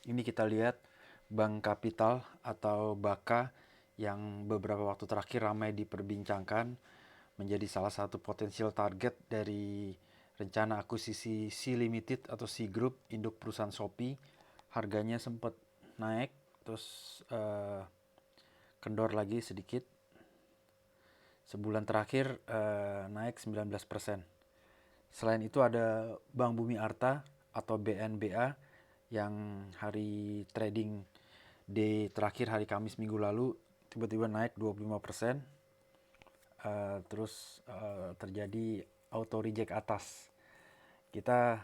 Ini kita lihat Bank Kapital atau BAKA yang beberapa waktu terakhir ramai diperbincangkan menjadi salah satu potensial target dari rencana akuisisi C Limited atau C Group induk perusahaan Shopee. Harganya sempat naik terus kendor lagi sedikit. Sebulan terakhir naik 19%. Selain itu ada Bank Bumi Arta atau BNBA yang hari trading day terakhir hari Kamis minggu lalu tiba-tiba naik 25%. Terus terjadi auto reject atas. Kita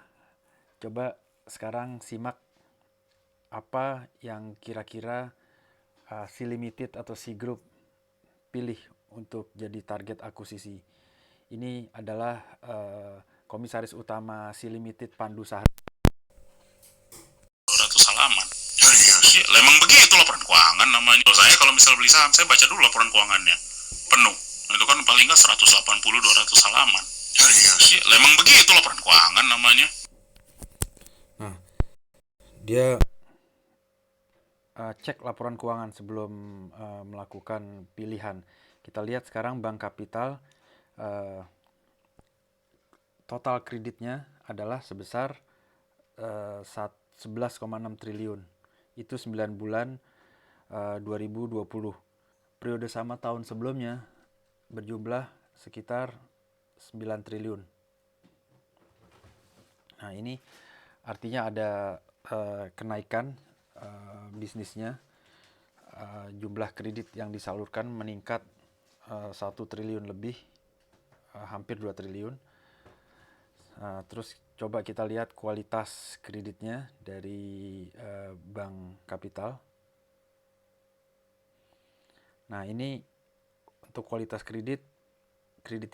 coba sekarang simak apa yang kira-kira C Limited atau C Group pilih untuk jadi target akuisisi. Ini adalah Komisaris Utama C Limited Pandu Sahar. 200 halaman. Ya, memang begitu laporan keuangan namanya. Kalau saya kalau misal beli saham, saya baca dulu laporan keuangannya. Penuh. Itu kan paling nggak 180-200 halaman. Ya, memang begitu laporan keuangan namanya. Nah, dia cek laporan keuangan sebelum melakukan pilihan. Kita lihat sekarang Bank Kapital total kreditnya adalah sebesar 11,6 triliun. Itu 9 bulan 2020. Periode sama tahun sebelumnya berjumlah sekitar 9 triliun. Nah, ini artinya ada kenaikan bisnisnya. Jumlah kredit yang disalurkan meningkat 1 triliun lebih, hampir 2 triliun. Terus coba kita lihat kualitas kreditnya dari Bank Kapital. Nah, ini untuk kualitas kredit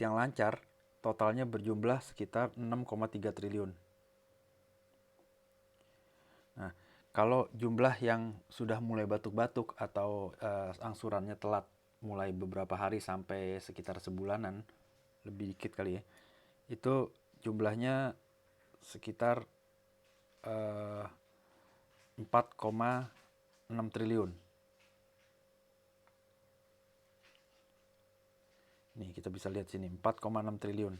yang lancar totalnya berjumlah sekitar 6,3 triliun. Nah, kalau jumlah yang sudah mulai batuk-batuk atau angsurannya telat mulai beberapa hari sampai sekitar sebulanan, lebih dikit kali ya, itu jumlahnya sekitar 4,6 triliun. Nih kita bisa lihat sini 4,6 triliun.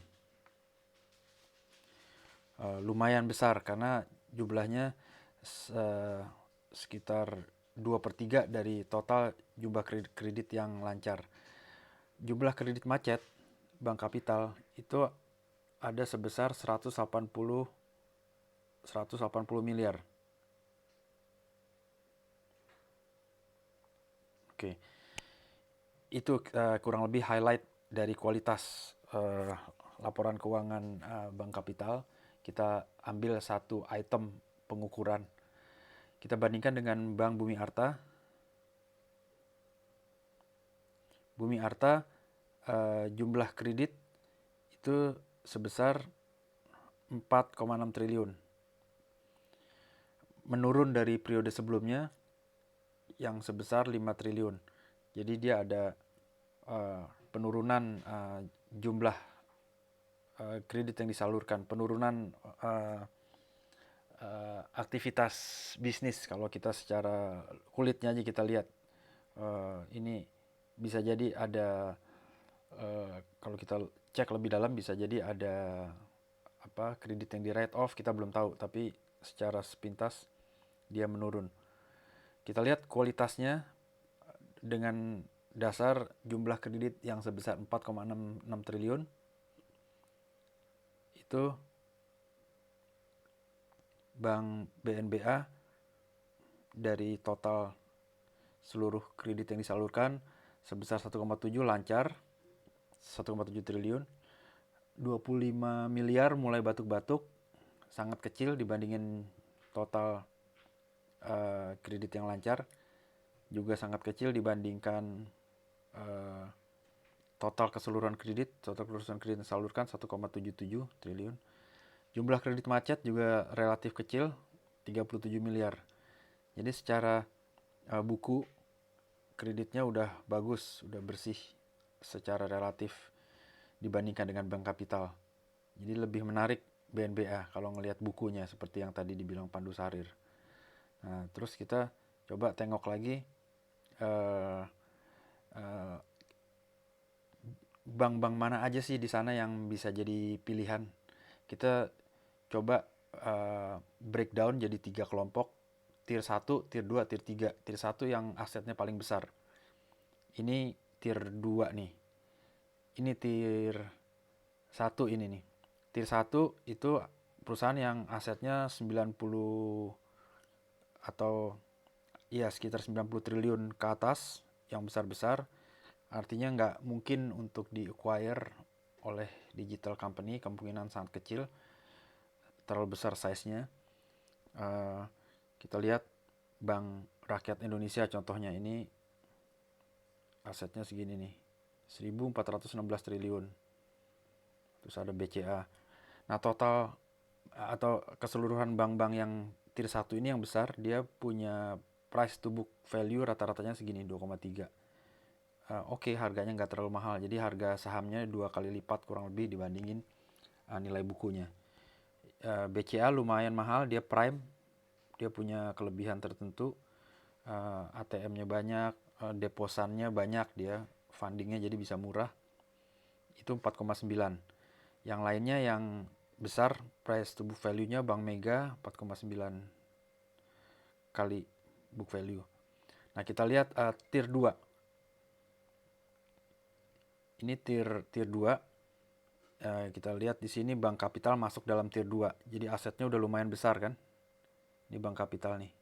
Lumayan besar karena jumlahnya sekitar 2/3 dari total jumlah kredit yang lancar. Jumlah kredit macet Bank Kapital itu ada sebesar 180 miliar. Oke. Itu kurang lebih highlight dari kualitas laporan keuangan Bank Kapital. Kita ambil satu item pengukuran. Kita bandingkan dengan Bank Bumi Arta. Bumi Arta jumlah kredit itu sebesar 4,6 triliun. Menurun dari periode sebelumnya yang sebesar 5 triliun. Jadi dia ada penurunan jumlah kredit yang disalurkan, penurunan aktivitas bisnis. Kalau kita secara kulitnya aja kita lihat, ini bisa jadi ada kalau kita cek lebih dalam bisa jadi ada kredit yang di write off, kita belum tahu, tapi secara sepintas dia menurun. Kita lihat kualitasnya dengan dasar jumlah kredit yang sebesar 4,6 triliun itu Bank BNBA dari total seluruh kredit yang disalurkan sebesar 1,7 lancar, 1,7 triliun. 25 miliar mulai batuk-batuk, sangat kecil dibandingin total kredit yang lancar, juga sangat kecil dibandingkan total keseluruhan kredit yang disalurkan 1,77 triliun. Jumlah kredit macet juga relatif kecil, 37 miliar. Jadi secara buku kreditnya udah bagus, udah bersih secara relatif dibandingkan dengan Bank Kapital. Jadi lebih menarik BNBA kalau ngelihat bukunya seperti yang tadi dibilang Pandu Sarir. Nah, terus kita coba tengok lagi eh, eh, bank-bank mana aja sih di sana yang bisa jadi pilihan. Kita coba breakdown jadi 3 kelompok, tier 1, tier 2, tier 3. Tier 1 yang asetnya paling besar. Ini tier 2 nih. Ini tier 1 ini nih. Tier 1 itu perusahaan yang asetnya 90 atau ya sekitar 90 triliun ke atas, yang besar-besar. Artinya nggak mungkin untuk di-acquire oleh digital company, kemungkinan sangat kecil, terlalu besar size-nya. Eh, kita lihat Bank Rakyat Indonesia contohnya, ini asetnya segini nih, 1.416 triliun. Terus ada BCA. Nah, total atau keseluruhan bank-bank yang tier 1 ini yang besar, dia punya price to book value rata-ratanya segini, 2,3. Oke, harganya nggak terlalu mahal. Jadi harga sahamnya 2 kali lipat kurang lebih dibandingin nilai bukunya. BCA lumayan mahal, dia prime, dia punya kelebihan tertentu. ATM-nya banyak, deposannya banyak, dia fundingnya jadi bisa murah. Itu 4,9. Yang lainnya yang besar price to book value-nya Bank Mega 4,9 kali book value. Nah, kita lihat tier 2. Ini tier 2. Kita lihat di sini Bank Kapital masuk dalam tier 2. Jadi asetnya udah lumayan besar kan? Ini Bank Kapital nih.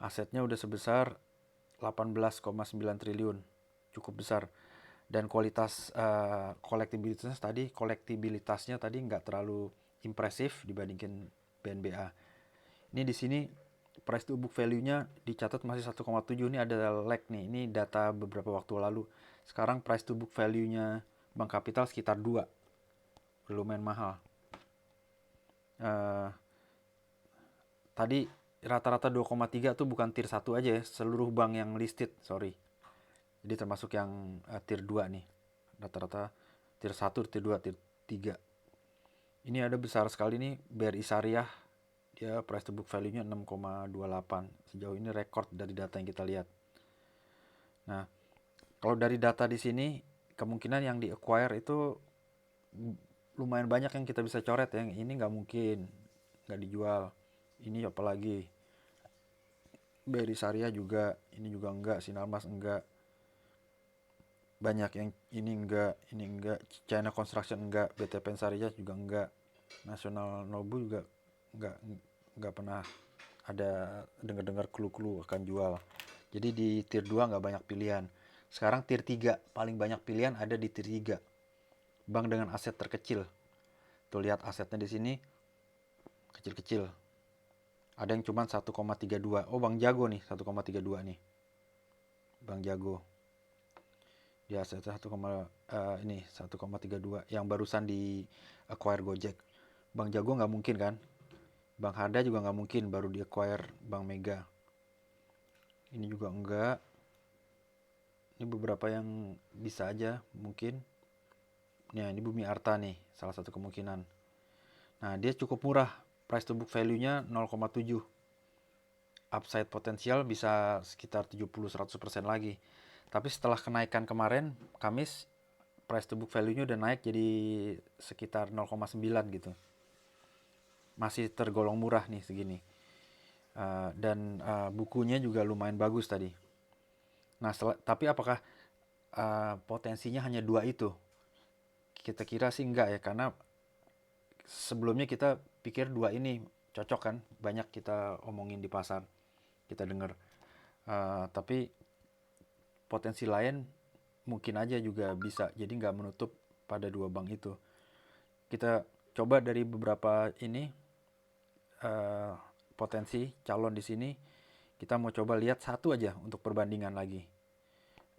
Asetnya udah sebesar 18,9 triliun. Cukup besar. Dan kualitas kolektibilitasnya tadi nggak terlalu impresif dibandingkan BNBA. Ini di sini price to book value-nya dicatat masih 1,7. Ini ada lag nih. Ini data beberapa waktu lalu. Sekarang price to book value-nya Bank Kapital sekitar 2. Lumayan mahal. Tadi rata-rata 2,3 tuh bukan tier 1 aja ya, seluruh bank yang listed, sorry. Jadi termasuk yang tier 2 nih. Rata-rata tier 1, tier 2, tier 3. Ini ada besar sekali nih, BRI Syariah. Dia price to book value-nya 6,28. Sejauh ini rekor dari data yang kita lihat. Nah, kalau dari data di sini, kemungkinan yang di-acquire itu lumayan banyak yang kita bisa coret ya. Ini nggak mungkin, nggak dijual. Ini apalagi BRI Syariah juga, ini juga enggak, Sinarmas enggak. Banyak yang ini enggak, China Construction enggak, BTP Syariah juga enggak, National Nobu juga enggak pernah ada dengar-dengar clue-clue akan jual. Jadi di tier 2 enggak banyak pilihan. Sekarang tier 3 paling banyak pilihan ada di tier 3. Bank dengan aset terkecil. Tuh lihat asetnya di sini kecil-kecil. Ada yang cuma 1,32. Oh, Bank Jago nih 1,32 nih. Bank Jago. Dia aset 1,32 yang barusan di acquire Gojek. Bank Jago nggak mungkin kan? Bank Harda juga nggak mungkin, baru di acquire Bank Mega. Ini juga enggak. Ini beberapa yang bisa aja mungkin. Nah, ini Bumi Arta nih, salah satu kemungkinan. Nah, dia cukup murah. Price to book value-nya 0,7. Upside potensial bisa sekitar 70-100% lagi. Tapi setelah kenaikan kemarin, Kamis, price to book value-nya udah naik jadi sekitar 0,9 gitu. Masih tergolong murah nih segini. Dan bukunya juga lumayan bagus tadi. Nah, tapi apakah potensinya hanya 2 itu? Kita kira sih enggak ya, karena sebelumnya kita pikir 2 ini cocok kan. Banyak kita omongin di pasar, kita dengar. Tapi potensi lain mungkin aja juga bisa, jadi nggak menutup pada 2 bank itu. Kita coba dari beberapa ini potensi calon di sini, kita mau coba lihat satu aja untuk perbandingan lagi,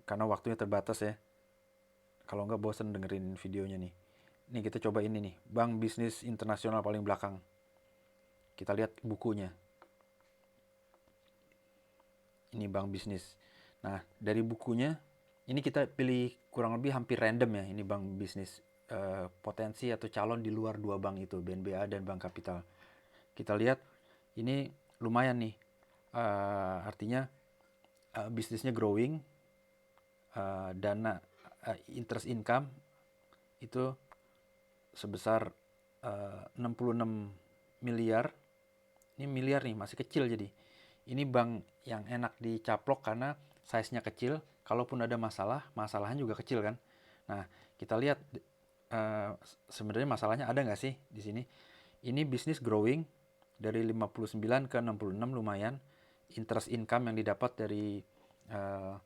karena waktunya terbatas ya. Kalau nggak bosen dengerin videonya nih. Ini kita coba ini nih, Bank Bisnis Internasional paling belakang. Kita lihat bukunya. Ini Bank Bisnis. Nah, dari bukunya ini kita pilih kurang lebih hampir random ya. Ini Bank Bisnis, potensi atau calon di luar 2 bank itu, BNBA dan Bank Kapital. Kita lihat ini lumayan nih. Artinya bisnisnya growing, dana interest income itu sebesar 66 miliar. Ini miliar nih, masih kecil jadi. Ini bank yang enak dicaplok karena size-nya kecil. Kalaupun ada masalah, masalahnya juga kecil kan. Nah, kita lihat sebenarnya masalahnya ada nggak sih di sini. Ini bisnis growing dari 59 ke 66 lumayan. Interest income yang didapat dari uh,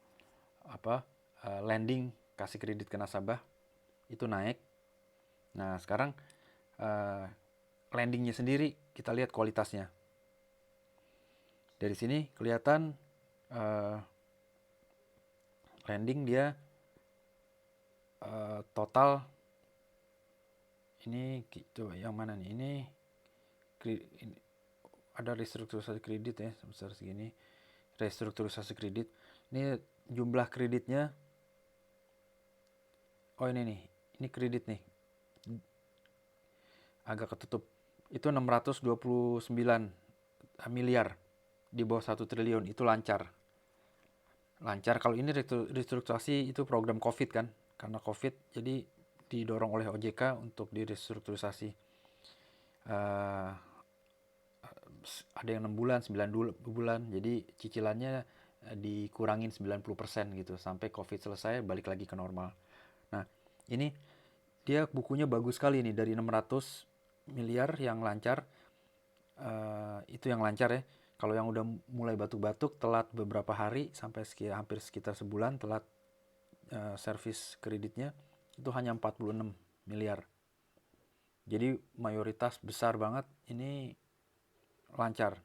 lending, kasih kredit ke nasabah itu naik. Nah, sekarang uh, lendingnya sendiri kita lihat kualitasnya. Dari sini kelihatan lending dia total ini gitu, yang mana nih? Ini ada restrukturisasi kredit ya sebesar segini. Restrukturisasi kredit. Ini jumlah kreditnya. Oh ini nih. Ini kredit nih. Agak ketutup. Itu 629 miliar di bawah 1 triliun. Itu lancar. Lancar. Kalau ini restrukturisasi itu program COVID kan. Karena COVID jadi didorong oleh OJK untuk direstrukturisasi. Ada yang 6 bulan, 9 bulan. Jadi cicilannya dikurangin 90% gitu. Sampai COVID selesai balik lagi ke normal. Nah ini dia bukunya bagus sekali nih. Dari 600 miliar yang lancar. Itu yang lancar ya. Kalau yang udah mulai batuk-batuk, telat beberapa hari sampai hampir sekitar sebulan telat servis kreditnya, itu hanya 46 miliar. Jadi mayoritas besar banget ini lancar.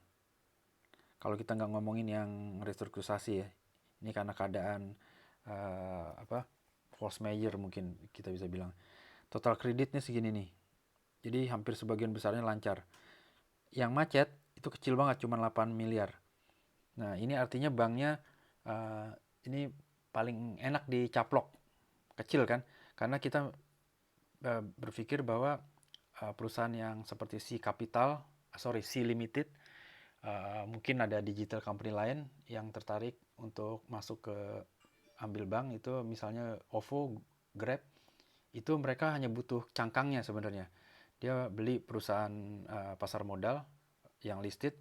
Kalau kita nggak ngomongin yang restrukturisasi ya, ini karena keadaan force majeure mungkin kita bisa bilang. Total kreditnya segini nih. Jadi hampir sebagian besarnya lancar. Yang macet itu kecil banget, cuma 8 miliar. Nah ini artinya banknya ini paling enak dicaplok, kecil kan, karena kita berpikir bahwa perusahaan yang seperti C Limited, mungkin ada digital company lain yang tertarik untuk masuk ke ambil bank, itu misalnya OVO, Grab, itu mereka hanya butuh cangkangnya sebenarnya. Dia beli perusahaan pasar modal yang listed,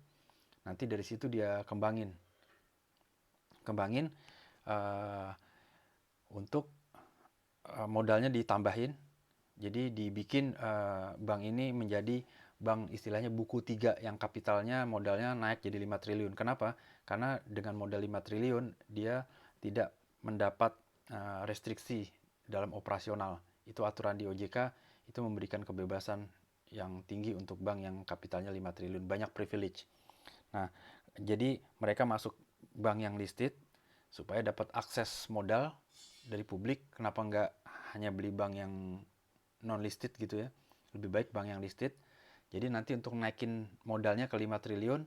nanti dari situ dia kembangin untuk modalnya ditambahin. Jadi dibikin bank ini menjadi bank istilahnya buku 3 yang kapitalnya modalnya naik jadi 5 triliun. Kenapa? Karena dengan modal 5 triliun dia tidak mendapat restriksi dalam operasional. Itu aturan di OJK, itu memberikan kebebasan yang tinggi untuk bank yang kapitalnya 5 triliun. Banyak privilege. Nah, jadi mereka masuk bank yang listed supaya dapat akses modal dari publik. Kenapa nggak hanya beli bank yang non listed gitu ya, lebih baik bank yang listed. Jadi nanti untuk naikin modalnya ke 5 triliun,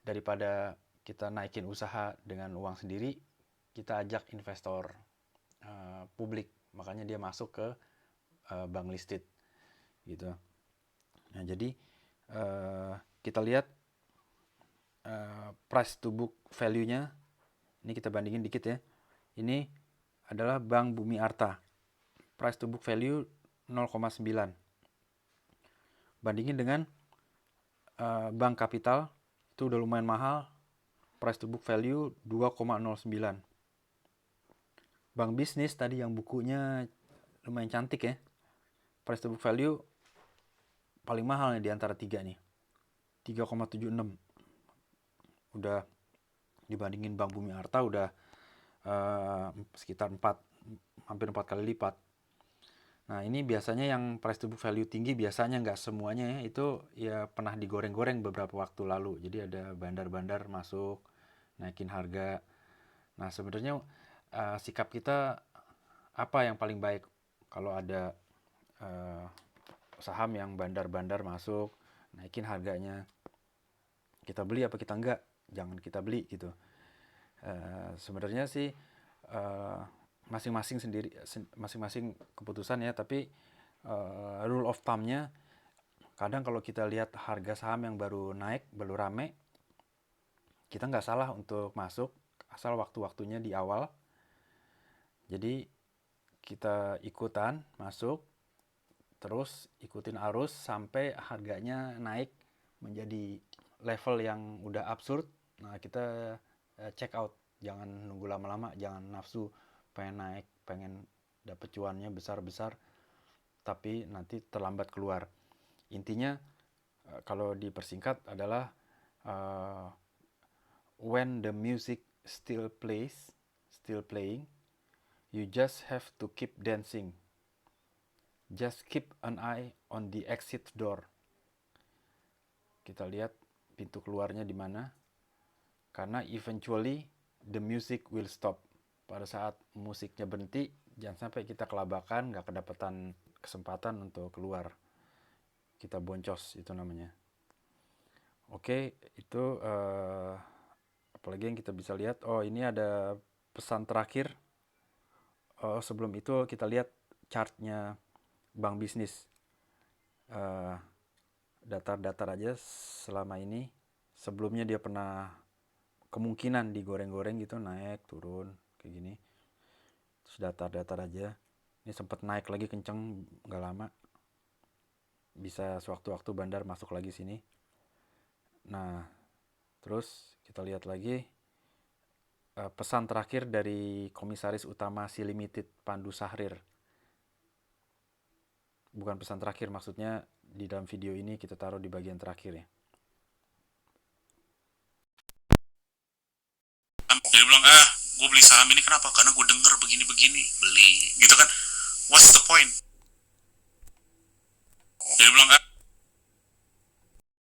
daripada kita naikin usaha dengan uang sendiri, kita ajak investor publik, makanya dia masuk ke bank listed gitu. Nah jadi kita lihat price to book value-nya. Ini kita bandingin dikit ya. Ini adalah Bank Bumi Arta. Price to book value 0,9. Bandingin dengan Bank Kapital, itu udah lumayan mahal. Price to book value 2,09. Bank Bisnis tadi yang bukunya lumayan cantik ya. Price to book value paling mahal nih di antara 3 nih. 3,76. Udah dibandingin Bank Bumi Arta udah sekitar hampir 4 kali lipat. Nah ini biasanya yang price to book value tinggi, biasanya nggak semuanya ya, itu ya pernah digoreng-goreng beberapa waktu lalu. Jadi ada bandar-bandar masuk naikin harga. Nah sebenarnya sikap kita apa yang paling baik kalau ada saham yang bandar-bandar masuk naikin harganya? Kita beli apa kita enggak? Jangan kita beli gitu. Sebenarnya sih masing-masing keputusan ya, tapi rule of thumb-nya kadang kalau kita lihat harga saham yang baru naik, baru rame, kita nggak salah untuk masuk asal waktu-waktunya di awal. Jadi kita ikutan masuk, terus ikutin arus sampai harganya naik menjadi level yang udah absurd. Nah, kita check out. Jangan nunggu lama-lama, jangan nafsu pengen naik, pengen dapet cuannya besar-besar, tapi nanti terlambat keluar. Intinya kalau dipersingkat adalah uh, when the music still playing, you just have to keep dancing. Just keep an eye on the exit door. Kita lihat pintu keluarnya di mana. Karena eventually the music will stop. Pada saat musiknya berhenti, jangan sampai kita kelabakan, nggak kedapatan kesempatan untuk keluar. Kita boncos, itu namanya. Oke, itu apalagi yang kita bisa lihat. Oh, ini ada pesan terakhir. Sebelum itu kita lihat chartnya Bank Bisnis. Datar-datar aja selama ini. Sebelumnya dia pernah kemungkinan digoreng-goreng gitu, naik turun kayak gini. Terus datar-datar aja. Ini sempat naik lagi kenceng nggak lama. Bisa sewaktu-waktu bandar masuk lagi sini. Nah, terus kita lihat lagi pesan terakhir dari Komisaris Utama Sea Limited Pandu Sahrir. Bukan pesan terakhir, maksudnya di dalam video ini kita taruh di bagian terakhir ya. Dia bilang, gue beli saham ini kenapa? Karena gue denger begini-begini, beli, gitu kan? What's the point? Dia bilang,